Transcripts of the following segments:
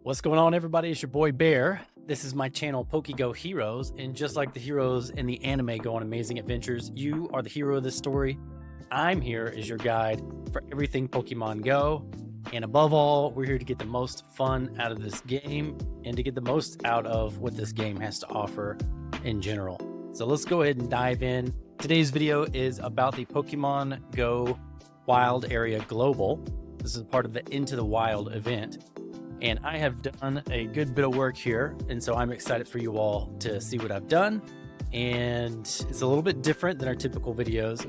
What's going on, everybody? It's your boy Bear. This is my channel, PokeGoHeroes, and just like the heroes in the anime go on amazing adventures, you are the hero of this story. I'm here as your guide for everything Pokemon Go, and above all, we're here to get the most fun out of this game and to get the most out of what this game has to offer in general. So let's go ahead and dive in. Today's video is about the Pokemon Go Wild Area Global. This is part of the Into the Wild event. And I have done a good bit of work here, and so I'm excited for you all to see what I've done. And it's a little bit different than our typical videos.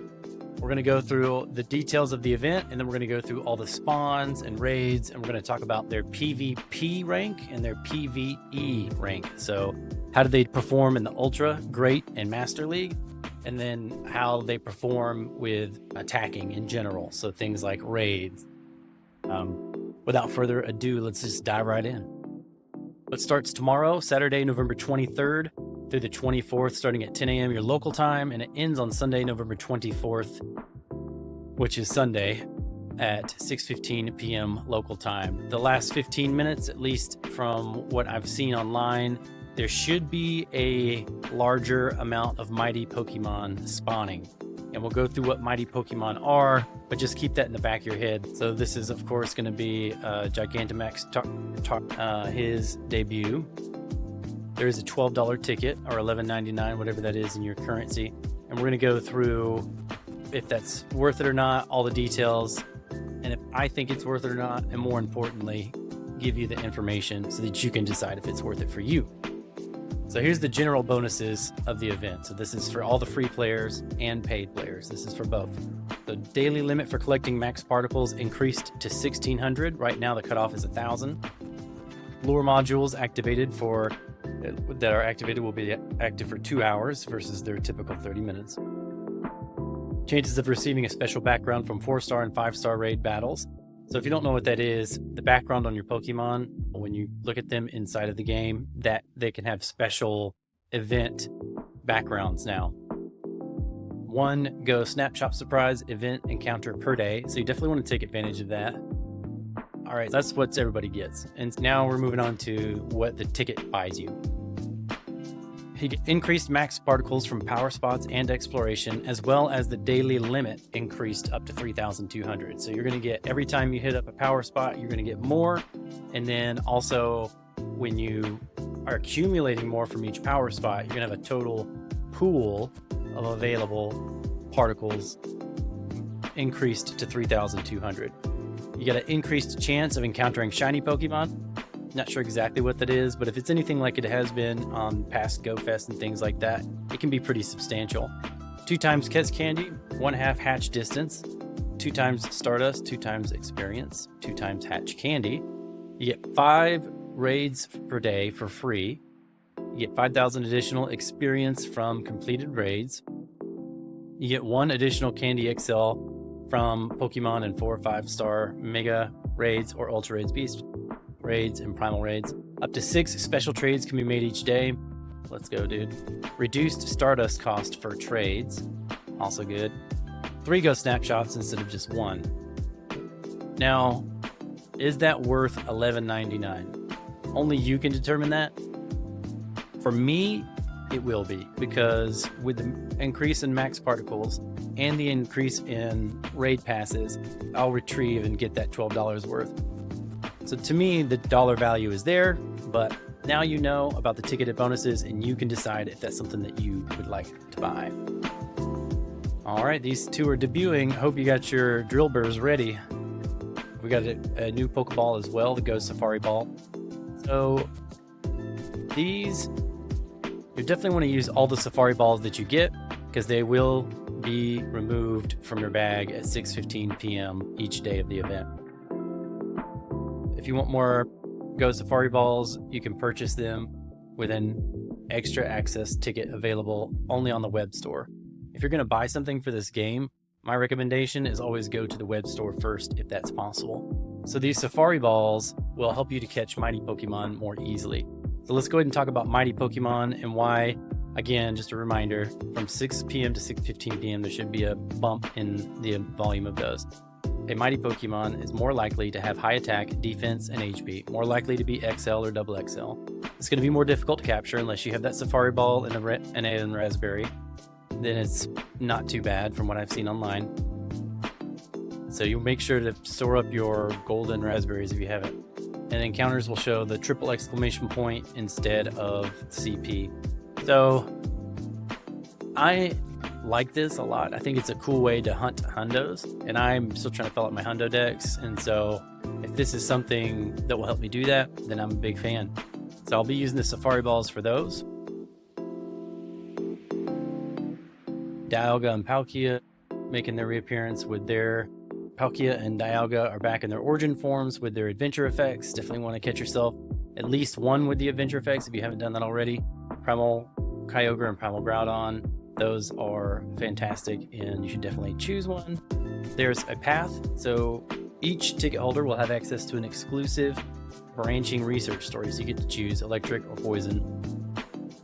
We're going to go through the details of the event, and then we're going to go through all the spawns and raids, and we're going to talk about their PvP rank and their PvE rank. So how do they perform in the Ultra, Great, and Master League? And then how they perform with attacking in general. So things like raids. Without further ado, let's just dive right in. It starts tomorrow, Saturday, November 23rd through the 24th, starting at 10 a.m. your local time, and it ends on Sunday, November 24th, which is Sunday, at 6:15 p.m. local time. The last 15 minutes, at least from what I've seen online, there should be a larger amount of mighty Pokemon spawning. And we'll go through what mighty Pokemon are, but just keep that in the back of your head. So this is, of course, going to be Gigantamax his debut. There is a $12 ticket, or $11.99, whatever that is in your currency. And we're going to go through if that's worth it or not, all the details, and if I think it's worth it or not, and more importantly, give you the information so that you can decide if it's worth it for you. So here's the general bonuses of the event. So this is for all the free players and paid players. This is for both. The daily limit for collecting max particles increased to 1,600. Right now the cutoff is 1,000. Lure modules that are activated will be active for 2 hours versus their typical 30 minutes. Chances of receiving a special background from 4-star and 5-star raid battles. So if you don't know what that is, the background on your Pokemon, when you look at them inside of the game, that they can have special event backgrounds now. 1 Go Snapshot Surprise event encounter per day. So you definitely want to take advantage of that. All right, that's what everybody gets. And now we're moving on to what the ticket buys you. You get increased max particles from power spots and exploration, as well as the daily limit increased up to 3,200. So you're going to get, every time you hit up a power spot, you're going to get more. And then also when you are accumulating more from each power spot, you're going to have a total pool of available particles increased to 3,200. You get an increased chance of encountering shiny Pokemon. Not sure exactly what that is, but if it's anything like it has been on past Go Fest and things like that, it can be pretty substantial. 2 times Catch Candy, 1/2 hatch distance, 2 times Stardust, 2 times experience, 2 times Hatch Candy. You get 5 raids per day for free. You get 5,000 additional experience from completed raids. You get 1 additional Candy XL from Pokemon and 4 or 5-star Mega Raids or Ultra Raids Beast Raids and Primal Raids. Up to 6 special trades can be made each day. Let's go, dude. Reduced Stardust cost for trades. Also good. 3 Go Snapshots instead of just 1. Now, is that worth $11.99? Only you can determine that. For me, it will be, because with the increase in max particles and the increase in raid passes, I'll retrieve and get that $12 worth. So to me, the dollar value is there, but now you know about the ticketed bonuses and you can decide if that's something that you would like to buy. All right, these 2 are debuting. Hope you got your drill burrs ready. We got a new Pokeball as well, the Go Safari Ball. So these, you definitely want to use all the Safari Balls that you get, because they will be removed from your bag at 6:15 p.m. each day of the event. If you want more Go Safari Balls, you can purchase them with an extra access ticket available only on the web store. If you're going to buy something for this game, my recommendation is always go to the web store first if that's possible. So these Safari Balls will help you to catch mighty Pokemon more easily. So let's go ahead and talk about mighty Pokemon and why. Again, just a reminder, from 6 p.m. to 6:15 p.m. there should be a bump in the volume of those. a mighty Pokemon is more likely to have high attack, defense, and HP, more likely to be XL or double XL. It's going to be more difficult to capture unless you have that Safari Ball and a Raspberry. Then it's not too bad from what I've seen online. So you make sure to store up your golden raspberries if you haven't. And encounters will show the triple exclamation point instead of CP. So I like this a lot. I think it's a cool way to hunt hundos, and I'm still trying to fill out my hundo decks. And so if this is something that will help me do that, then I'm a big fan. So I'll be using the Safari Balls for those. Dialga and Palkia making their reappearance with their Palkia and Dialga are back in their origin forms with their adventure effects. Definitely want to catch yourself at least one with the adventure effects if you haven't done that already. Primal Kyogre and Primal Groudon, those are fantastic and you should definitely choose one. There's a path, so each ticket holder will have access to an exclusive branching research story, so you get to choose electric or poison.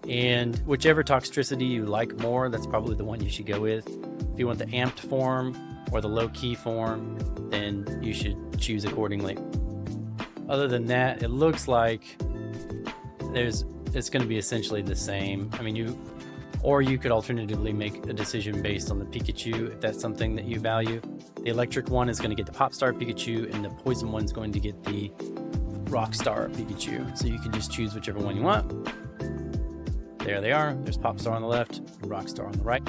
And whichever Toxtricity you like more, that's probably the one you should go with. If you want the amped form or the low-key form, then you should choose accordingly. Other than that, it looks like it's going to be essentially the same. I mean, you could alternatively make a decision based on the Pikachu if that's something that you value. The electric one is going to get the Popstar Pikachu, and the poison one's going to get the Rockstar Pikachu. So you can just choose whichever one you want. There they are. There's Popstar on the left, and Rockstar on the right.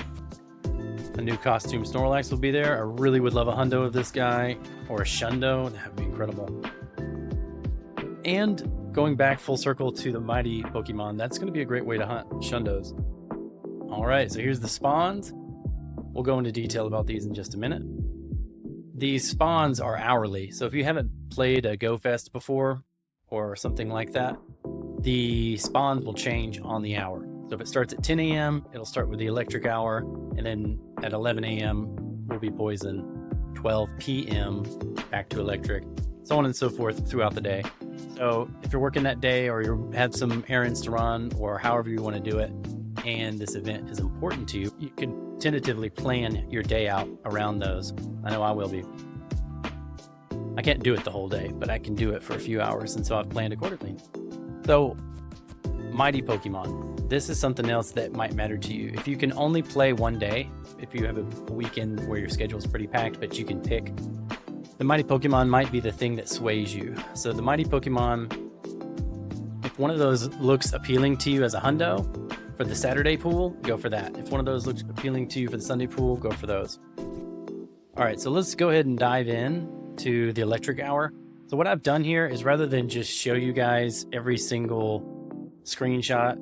A new costume Snorlax will be there. I really would love a hundo of this guy, or a shundo. That would be incredible. And going back full circle to the mighty Pokemon, that's going to be a great way to hunt shundos. All right, so here's the spawns. We'll go into detail about these in just a minute. These spawns are hourly, so if you haven't played a Go Fest before or something like that, the spawns will change on the hour. So if it starts at 10 a.m., it'll start with the electric hour, and then at 11 a.m. will be poison, 12 p.m. back to electric, so on and so forth throughout the day. So if you're working that day or you have some errands to run or however you want to do it, and this event is important to you, you can tentatively plan your day out around those. I know I will be. I can't do it the whole day, but I can do it for a few hours, and so I've planned accordingly. So, mighty Pokemon. This is something else that might matter to you. If you can only play one day, if you have a weekend where your schedule is pretty packed, but you can pick, the mighty Pokemon might be the thing that sways you. So the mighty Pokemon, if one of those looks appealing to you as a hundo for the Saturday pool, go for that. If one of those looks appealing to you for the Sunday pool, go for those. All right, so let's go ahead and dive in to the electric hour. So what I've done here is, rather than just show you guys every single screenshot,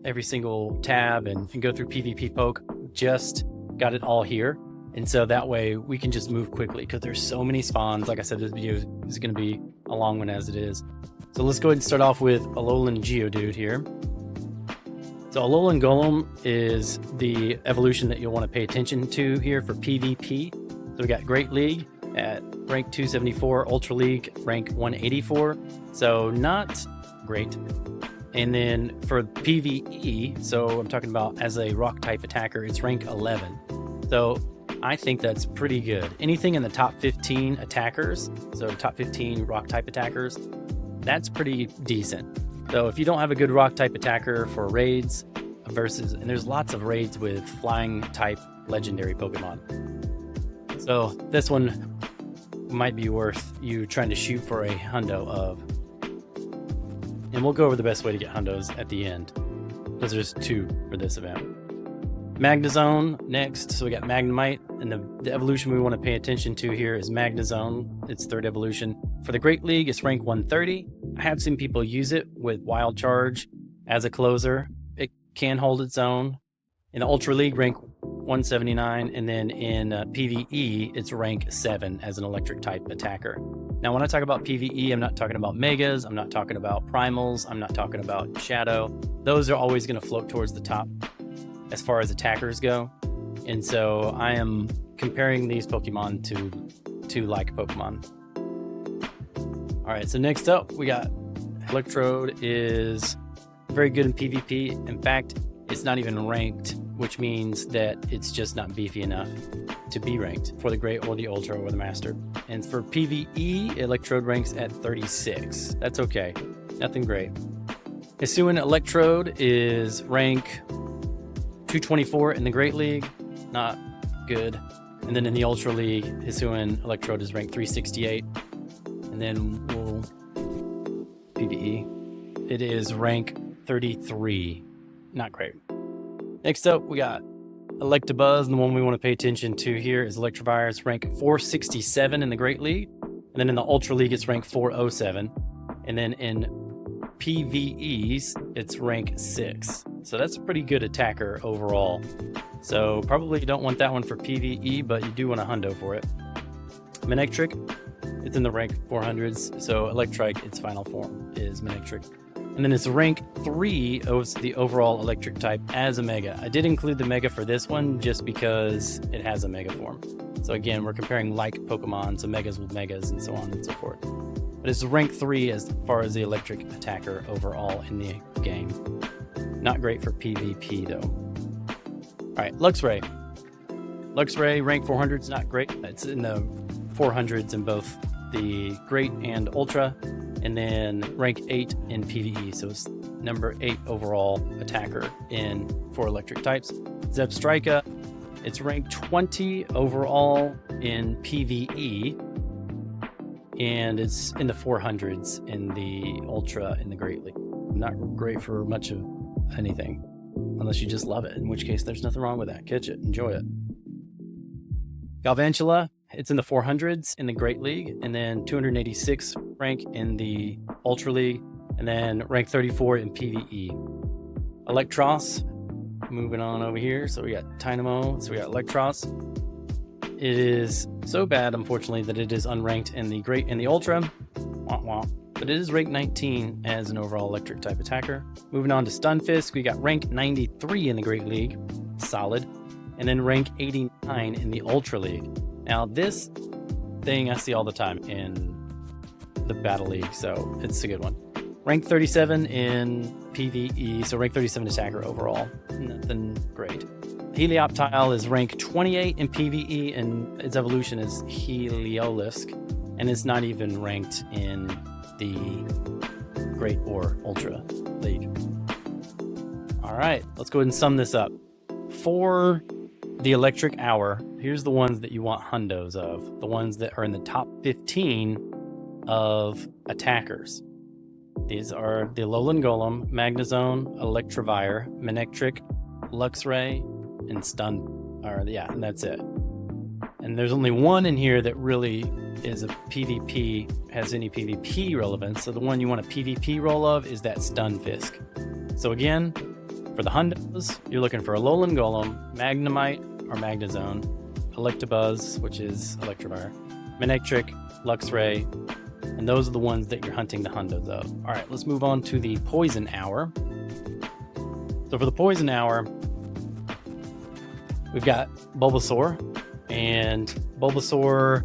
every single tab, and go through PvP Poke, just got it all here. And so that way we can just move quickly because there's so many spawns. Like I said, this video is going to be a long one as it is. So let's go ahead and start off with Alolan Geodude here. So Alolan Golem is the evolution that you'll want to pay attention to here for PvP. So we got Great League at rank 274, Ultra League rank 184, so not great. And then for PvE, so I'm talking about as a rock type attacker, it's rank 11. So I think that's pretty good. Anything in the top 15 attackers, so top 15 rock type attackers, that's pretty decent. So if you don't have a good rock type attacker for raids and there's lots of raids with flying type legendary Pokemon. So this one might be worth you trying to shoot for a hundo of. And we'll go over the best way to get hundos at the end, because there's two for this event. Magnezone next. So we got Magnemite, and the evolution we want to pay attention to here is Magnezone. It's third evolution. For the Great League, it's rank 130. I have seen people use it with Wild Charge as a closer. It can hold its own. In the Ultra League, rank 179, and then in PvE, it's rank 7 as an electric type attacker. Now, when I talk about PvE, I'm not talking about Megas, I'm not talking about Primals, I'm not talking about Shadow. Those are always going to float towards the top as far as attackers go. And so I am comparing these Pokemon to like Pokemon. All right, so next up, we got Electrode is very good in PvP. In fact, it's not even ranked, which means that it's just not beefy enough to be ranked for the Great or the Ultra or the Master. And for PvE, Electrode ranks at 36. That's okay. Nothing great. Hisuian Electrode is rank 224 in the Great League. Not good. And then in the Ultra League, Hisuian Electrode is ranked 368. And then we'll PvE. It is rank 33. Not great. Next up, we got Electabuzz, and the one we want to pay attention to here is Electivire. It's rank 467 in the Great League. And then in the Ultra League, it's rank 407. And then in PvEs, it's rank 6. So that's a pretty good attacker overall. So probably don't want that one for PvE, but you do want a hundo for it. Manectric, it's in the rank 400s. So Electrike, its final form is Manectric. And then it's rank 3 of the overall electric type as a Mega. I did include the Mega for this one just because it has a Mega form. So again, we're comparing like Pokemon, so Megas with Megas and so on and so forth. But it's rank 3 as far as the electric attacker overall in the game. Not great for PvP though. Alright, Luxray. Luxray, rank 400 is not great. It's in the 400s in both the Great and Ultra. And then rank 8 in PvE, so it's number 8 overall attacker for electric types. Zebstrika, it's ranked 20 overall in PvE, and it's in the 400s in the Ultra in the Great League. Not great for much of anything, unless you just love it, in which case there's nothing wrong with that. Catch it, enjoy it. Galvantula, it's in the 400s in the Great League, and then 286 rank in the Ultra League, and then rank 34 in PvE. Electros, moving on over here. So we got Tynamo, so we got Electros. It is so bad, unfortunately, that it is unranked in the Great and the Ultra. Wah, wah. But it is rank 19 as an overall electric type attacker. Moving on to Stunfisk, we got rank 93 in the Great League, solid, and then rank 89 in the Ultra League. Now this thing I see all the time in the Battle League, so it's a good one. Rank 37 in PvE, so rank 37 attacker overall. Nothing great. Helioptile is rank 28 in PvE, and its evolution is Heliolisk, and it's not even ranked in the Great or Ultra League. All right, let's go ahead and sum this up. For the Electric Hour, here's the ones that you want hundos of. The ones that are in the top 15 of attackers. These are the Alolan Golem, Magnezone, Electivire, Manectric, Luxray, and and that's it. And there's only one in here that really is a PvP, has any PvP relevance. So the one you want a PvP roll of is that Stunfisk. So again, for the hundos, you're looking for Alolan Golem, Magnemite or Magnezone, Electabuzz, which is Electivire, Manectric, Luxray, and those are the ones that you're hunting the hundos of. All right, let's move on to the Poison Hour. So for the Poison Hour, we've got Bulbasaur, and Bulbasaur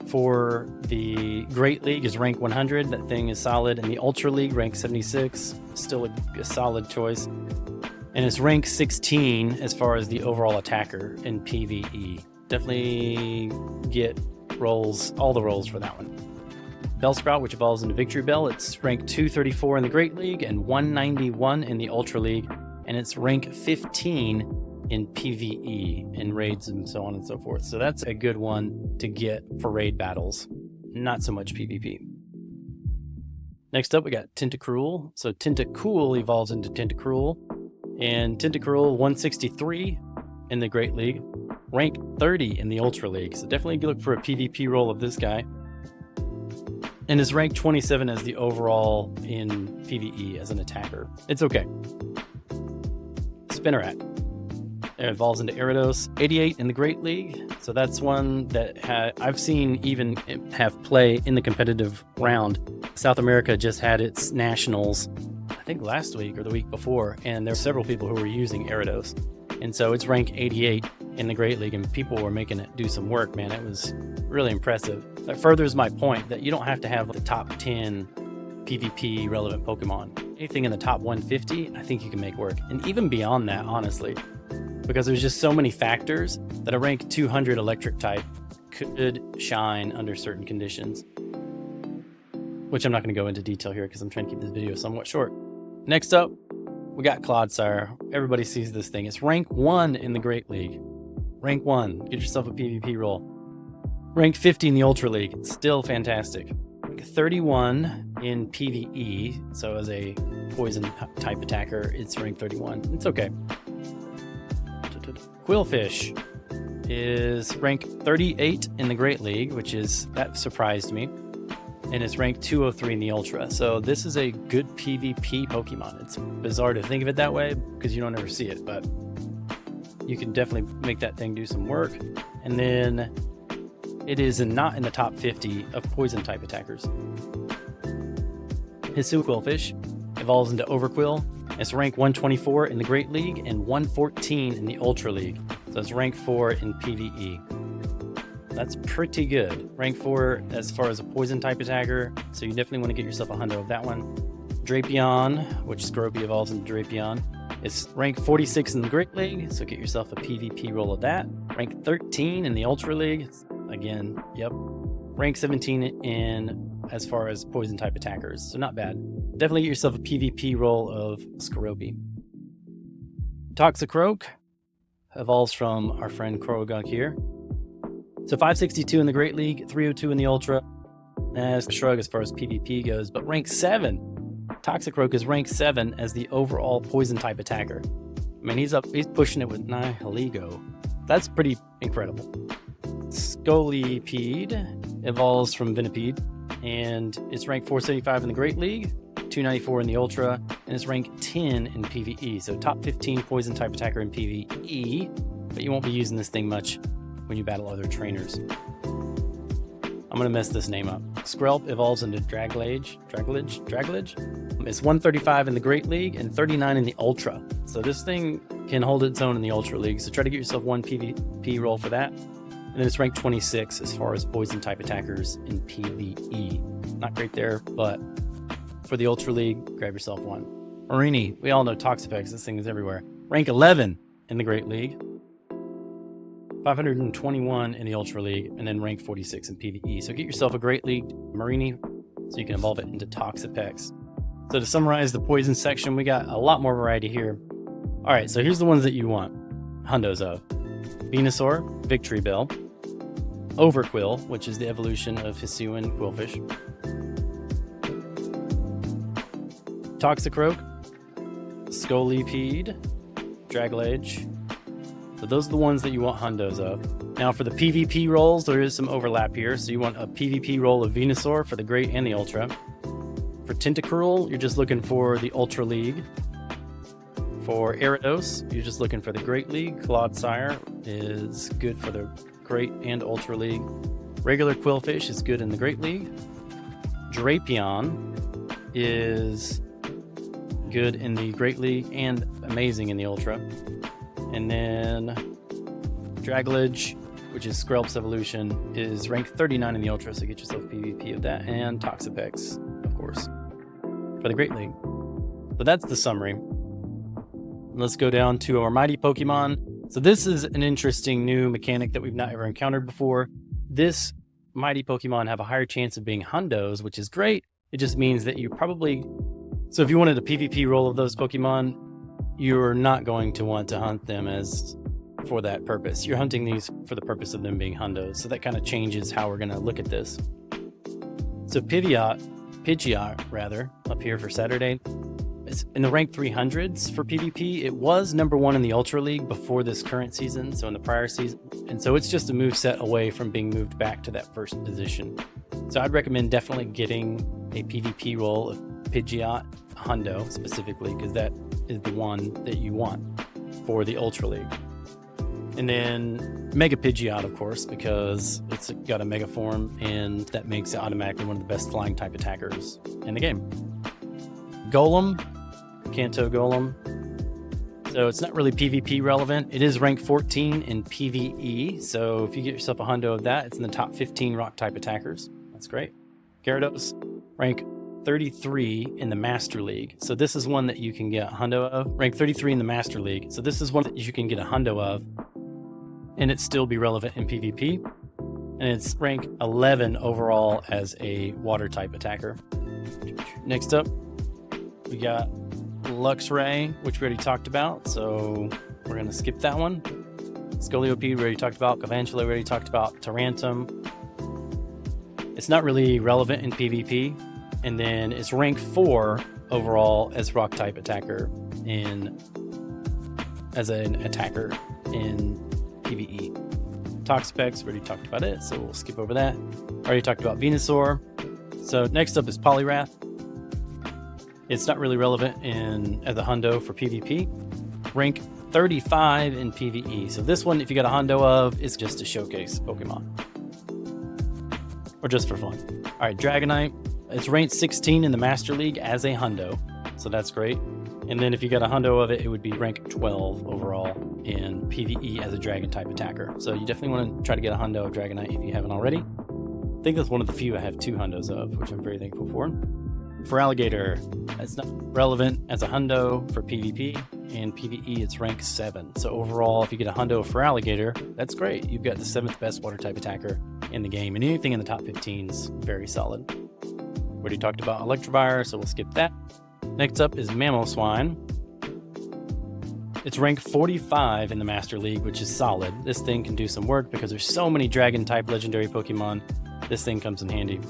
for the Great League is rank 100. That thing is solid. In the Ultra League, rank 76, still a solid choice. And it's rank 16 as far as the overall attacker in PvE. Definitely get rolls, all the rolls for that one. Bellsprout, which evolves into Victory Bell, it's rank 234 in the Great League and 191 in the Ultra League, and it's rank 15 in PvE, in raids and so on and so forth. So that's a good one to get for raid battles, not so much PvP. Next up, we got Tentacruel. So Tentacool evolves into Tentacruel, and Tentacruel 163 in the Great League, rank 30 in the Ultra League. So definitely look for a PvP roll of this guy. And is ranked 27 as the overall in PvE as an attacker. It's okay. Spinarak. It evolves into Gyarados. 88 in the Great League. So that's one that I've seen even have play in the competitive round. South America just had its nationals, I think last week or the week before, and there were several people who were using Gyarados. And so it's ranked 88 in the Great League, and people were making it do some work, man. It was really impressive. That furthers my point that you don't have to have the top 10 PvP relevant Pokemon. Anything in the top 150, I think you can make work. And even beyond that, honestly, because there's just so many factors that a rank 200 electric type could shine under certain conditions, which I'm not going to go into detail here because I'm trying to keep this video somewhat short. Next up, we got Clodsire. Everybody sees this thing. It's rank 1 in the Great League. Rank 1. Get yourself a PvP roll. Rank 50 in the Ultra League. It's still fantastic. Rank 31 in PvE. So as a poison type attacker, it's rank 31. It's okay. Quillfish is rank 38 in the Great League, that surprised me. And it's ranked 203 in the Ultra. So this is a good PvP Pokemon. It's bizarre to think of it that way because you don't ever see it, but you can definitely make that thing do some work. And then it is not in the top 50 of poison type attackers. Hisuian Quillfish evolves into Overquill. It's rank 124 in the Great League and 114 in the Ultra League. So it's rank 4 in PvE. That's pretty good. Rank 4 as far as a poison type attacker, so you definitely want to get yourself a hundo of that one. Drapion, which Skorupi evolves into Drapion. It's rank 46 in the Great League, so get yourself a PvP roll of that. Rank 13 in the Ultra League. Again, yep. Rank 17 in as far as poison type attackers, so not bad. Definitely get yourself a PvP roll of Skorupi. Toxicroak evolves from our friend Korogunk here. So 562 in the Great League, 302 in the Ultra. As a shrug as far as PvP goes, but rank 7. Toxicroak is rank 7 as the overall poison type attacker. I mean, he's pushing it with Nihilego. That's pretty incredible. Scolipede evolves from Venipede, and it's ranked 475 in the Great League, 294 in the Ultra, and it's ranked 10 in PvE. So top 15 poison type attacker in PvE, but you won't be using this thing much when you battle other trainers. I'm gonna mess this name up. Skrelp evolves into Draglage. It's 135 in the Great League and 39 in the Ultra. So this thing can hold its own in the Ultra League. So try to get yourself one PvP roll for that. And then it's ranked 26 as far as poison type attackers in PvE. Not great there, but for the Ultra League, grab yourself one. Marini, we all know Toxapex. This thing is everywhere. Rank 11 in the Great League. 521 in the Ultra League, and then rank 46 in PvE. So get yourself a Great League Marini so you can evolve it into Toxapex. So to summarize the poison section, we got a lot more variety here. All right, so here's the ones that you want. Hundos of Venusaur, Victory Bell, Overquill, which is the evolution of Hisuian Quillfish, Toxicroak, Scolipede, Draglage. So those are the ones that you want hundos of. Now for the PvP rolls, there is some overlap here. So you want a PvP roll of Venusaur for the Great and the Ultra. For Tentacruel, you're just looking for the Ultra League. For Gyarados, you're just looking for the Great League. Clodsire is good for the Great and Ultra League. Regular Quillfish is good in the Great League. Drapion is good in the Great League and amazing in the Ultra. And then Draglage, which is Skrelp's evolution, is ranked 39 in the Ultra, so get yourself a PvP of that. And Toxapex, of course, for the Great League. So that's the summary. Let's go down to our mighty Pokemon. So this is an interesting new mechanic that we've not ever encountered before. This mighty Pokemon have a higher chance of being hundos, which is great. It just means that you probably... So if you wanted a PvP roll of those Pokemon, you're not going to want to hunt them as for that purpose. You're hunting these for the purpose of them being hundos. So that kind of changes how we're going to look at this. So Pidgeot, up here for Saturday, it's in the rank 300s for PvP. It was number 1 in the Ultra League before this current season, so in the prior season. And so it's just a move set away from being moved back to that first position. So I'd recommend definitely getting a PvP roll of Pidgeot Hundo specifically, because that is the one that you want for the Ultra League. And then Mega Pidgeot, of course, because it's got a Mega form, and that makes it automatically one of the best flying type attackers in the game. Golem, Kanto Golem. So it's not really PvP relevant. It is ranked 14 in PvE. So if you get yourself a hundo of that, it's in the top 15 rock type attackers. That's great. Gyarados, rank 33 in the Master League. So this is one that you can get a hundo of. Rank 33 in the Master League. So this is one that you can get a hundo of and it still be relevant in PvP. and it's rank 11 overall as a water type attacker. Next up, we got Luxray, which we already talked about, so we're going to skip that one. Scoliope, we already talked about. Galvantula, we already talked about. Tarantum. It's not really relevant in PvP, and then it's rank 4 overall as rock type attacker as an attacker in PvE. Toxapex, we already talked about it, so we'll skip over that. Already talked about Venusaur. So next up is Poliwrath. It's not really relevant as a hundo for PvP. Rank 35 in PvE. So this one, if you got a hundo of, it's just to showcase Pokemon. Or just for fun. All right, Dragonite. It's ranked 16 in the Master League as a hundo. So that's great. And then if you got a hundo of it, it would be rank 12 overall in PvE as a dragon type attacker. So you definitely want to try to get a hundo of Dragonite if you haven't already. I think that's one of the few I have 2 hundos of, which I'm very thankful for. For Alligator, it's not relevant as a hundo for PvP. In PvE, it's rank 7. So overall, if you get a hundo for Alligator, that's great. You've got the 7th best water type attacker in the game, and anything in the top 15 is very solid. We already talked about Electivire, so we'll skip that. Next up is Mamoswine. It's rank 45 in the Master League, which is solid. This thing can do some work because there's so many dragon type legendary Pokemon. This thing comes in handy.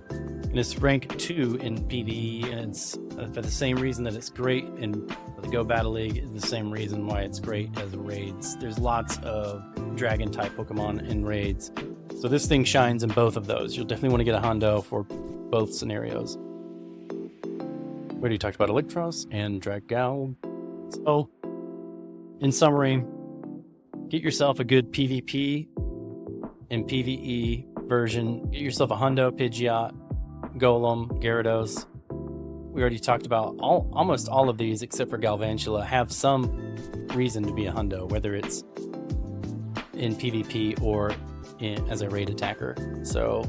And it's rank 2 in PvE, and it's for the same reason that it's great in the Go Battle League, is the same reason why it's great as raids. There's lots of dragon type Pokemon in raids, so this thing shines in both of those. You'll definitely want to get a hundo for both scenarios. We already talked about Electros and Dragal. So, in summary, get yourself a good PvP and PvE version. Get yourself a hundo, Pidgeot, Golem, Gyarados. We already talked about almost all of these except for Galvantula have some reason to be a hundo, whether it's in PvP or as a raid attacker. So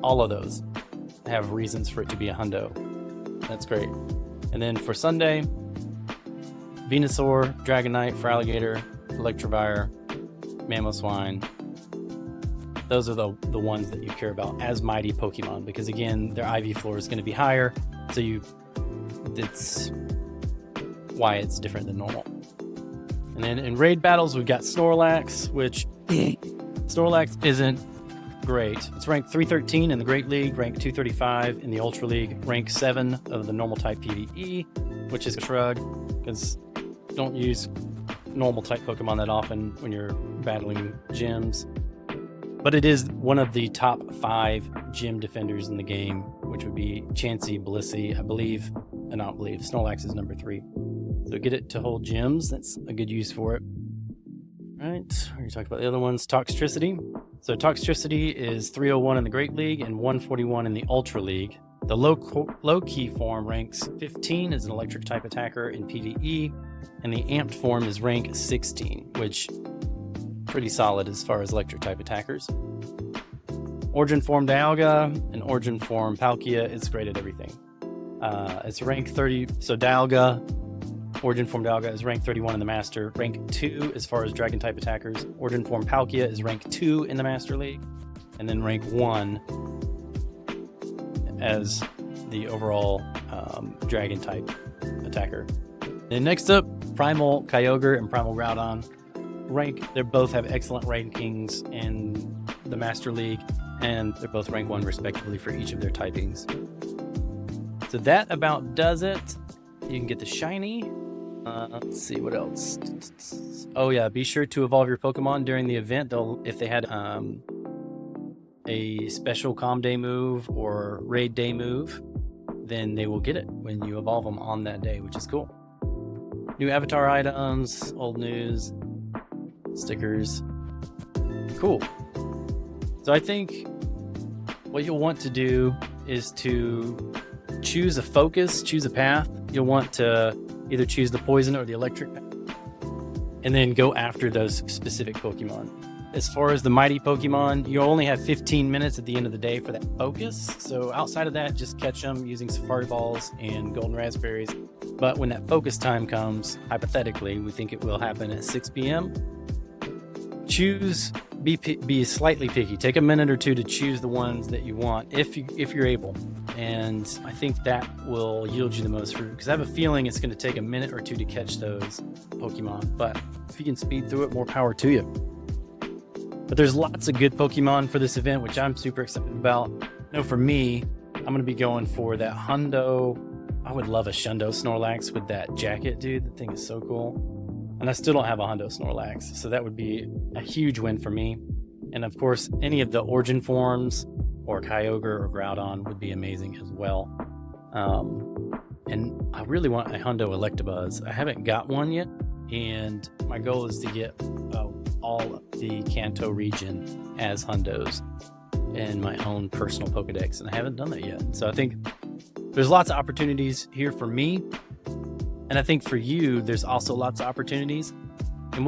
all of those have reasons for it to be a hundo. That's great. And then for Sunday, Venusaur, Dragonite, for Alligator, Electivire, Mamoswine. Those are the ones that you care about as mighty Pokemon, because again, their IV floor is going to be higher, so it's why it's different than normal. And then in raid battles, we've got Snorlax, which Snorlax isn't great. It's ranked 313 in the Great League, ranked 235 in the Ultra League, rank 7 of the normal type PvE, which is a shrug, because don't use normal type Pokemon that often when you're battling gyms. But it is one of the top 5 gym defenders in the game, which would be Chansey, Blissey, Snorlax is number 3. So get it to hold gyms. That's a good use for it. All right, we talked about the other ones. Toxtricity. So Toxtricity is 301 in the Great League and 141 in the Ultra League. The low key form ranks 15 as an electric type attacker in PvE, and the amped form is rank 16, which pretty solid as far as electric type attackers. Origin form Dialga and Origin form Palkia is great at everything. It's rank 30, so Dialga, Origin form Dialga is rank 31 in the Master, rank 2 as far as dragon type attackers. Origin form Palkia is rank 2 in the Master League, and then rank 1 as the overall dragon type attacker. And next up, Primal Kyogre and Primal Groudon. They both have excellent rankings in the Master League, and they're both rank 1 respectively for each of their typings. So that about does it. You can get the shiny. Let's see what else. Oh yeah, be sure to evolve your Pokemon during the event. If they had a special Calm Day move or Raid Day move, then they will get it when you evolve them on that day, which is cool. New avatar items, old news, stickers. Cool. So I think what you'll want to do is to choose a focus, choose a path. You'll want to either choose the poison or the electric path, and then go after those specific Pokemon. As far as the mighty Pokemon, you only have 15 minutes at the end of the day for that focus. So outside of that, just catch them using Safari Balls and Golden Raspberries. But when that focus time comes, hypothetically, we think it will happen at 6 p.m. Choose be slightly picky. Take a minute or two to choose the ones that you want if you're able. And I think that will yield you the most fruit, because I have a feeling it's going to take a minute or two to catch those Pokemon. But if you can speed through it, more power to you. But there's lots of good Pokemon for this event, which I'm super excited about. I know for me, I'm going to be going for that Hundo. I would love a Shundo Snorlax with that jacket, dude. The thing is so cool. And I still don't have a Hundo Snorlax, so that would be a huge win for me. And of course, any of the origin forms, or Kyogre or Groudon, would be amazing as well. And I really want a Hundo Electabuzz. I haven't got one yet, and my goal is to get all of the Kanto region as Hundos in my own personal Pokedex, and I haven't done that yet. So I think there's lots of opportunities here for me, and I think for you, there's also lots of opportunities. And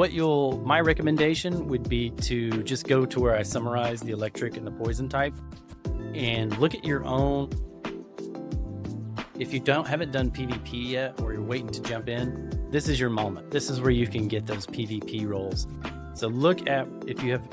my recommendation would be to just go to where I summarize the electric and the poison type and look at your own. If you haven't done PvP yet, or you're waiting to jump in, this is your moment. This is where you can get those PvP rolls. So look at if you have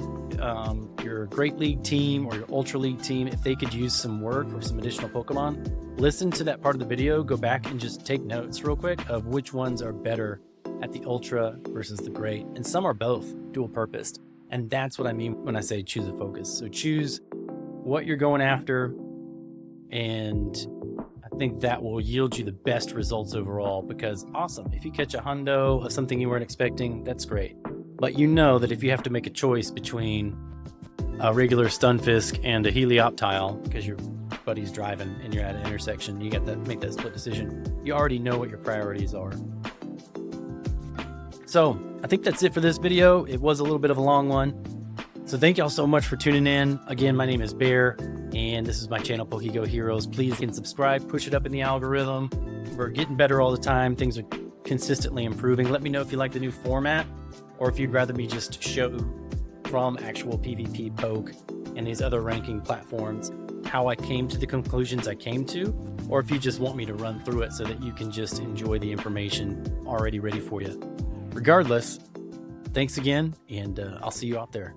your Great League team or your Ultra League team, if they could use some work or some additional Pokemon. Listen to that part of the video, go back and just take notes real quick of which ones are better at the Ultra versus the Great. And some are both dual purposed. And that's what I mean when I say choose a focus. So choose what you're going after, and I think that will yield you the best results overall. Because awesome, if you catch a Hundo of something you weren't expecting, that's great. But you know that if you have to make a choice between a regular Stunfisk and a Helioptile, because your buddy's driving and you're at an intersection, you got to make that split decision. You already know what your priorities are. So I think that's it for this video. It was a little bit of a long one. So thank y'all so much for tuning in. Again, my name is Bear, and this is my channel, PokeGoHeroes. Please can subscribe, push it up in the algorithm. We're getting better all the time. Things are consistently improving. Let me know if you like the new format, or if you'd rather me just show from actual PvP Poke and these other ranking platforms how I came to the conclusions I came to, or if you just want me to run through it so that you can just enjoy the information already ready for you. Regardless, thanks again, and I'll see you out there.